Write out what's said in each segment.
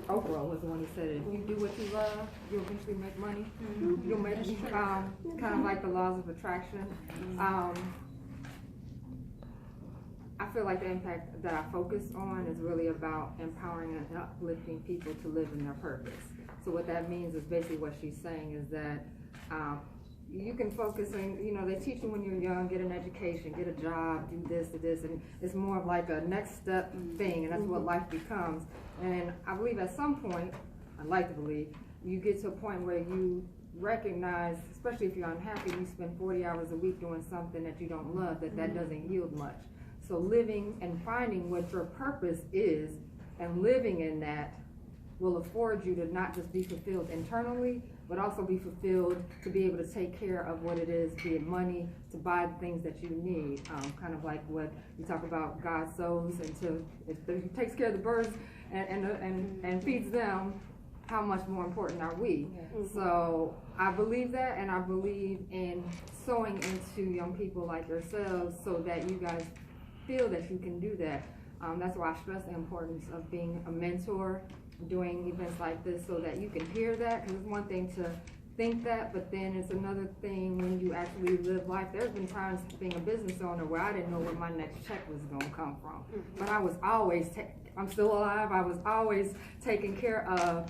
Oprah was the one who said it. If you do what you love, you'll eventually make money. You'll make kind of like the laws of attraction. I feel like the impact that I focus on is really about empowering and uplifting people to live in their purpose. So what that means is basically what she's saying is that you can focus on, they teach you when you're young, get an education, get a job, do this, and it's more of like a next step thing, and that's what life becomes. And I believe at some point, I'd like to believe, you get to a point where you recognize, especially if you're unhappy, you spend 40 hours a week doing something that you don't love, that doesn't yield much. So living and finding what your purpose is and living in that will afford you to not just be fulfilled internally, but also be fulfilled to be able to take care of what it is, be it money, to buy the things that you need. Kind of like what you talk about, God sows, and if He takes care of the birds and feeds them, how much more important are we? So I believe that, and I believe in sowing into young people like yourselves so that you guys feel that you can do that. That's why I stress the importance of being a mentor, doing events like this so that you can hear that, because it's one thing to think that, but then it's another thing when you actually live life. There's been times being a business owner where I didn't know where my next check was going to come from, but I was always, I'm still alive, I was always taken care of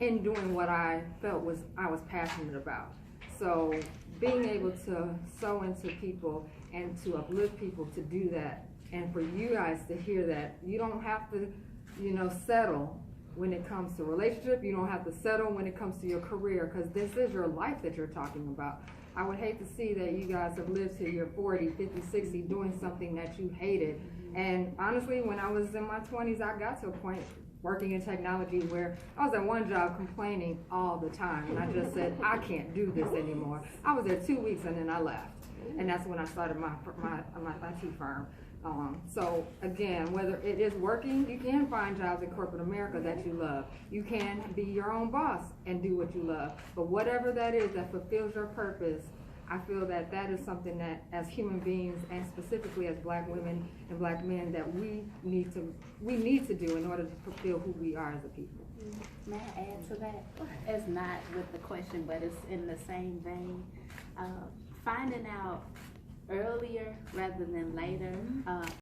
in doing what I felt I was passionate about. So being able to sow into people and to uplift people to do that, and for you guys to hear that you don't have to settle when it comes to relationship, you don't have to settle when it comes to your career, because this is your life that you're talking about. I would hate to see that you guys have lived to your 40, 50, 60 doing something that you hated. And honestly, when I was in my 20s, I got to a point working in technology where I was at one job complaining all the time, and I just said, I can't do this anymore. I was there 2 weeks and then I left, and that's when I started my IT firm. So again, whether it is working, you can find jobs in corporate America that you love. You can be your own boss and do what you love. But whatever that is that fulfills your purpose, I feel that that is something that as human beings, and specifically as Black women and Black men, that we need to do in order to fulfill who we are as a people. May I add to that? It's not with the question, but it's in the same vein. Finding out earlier rather than later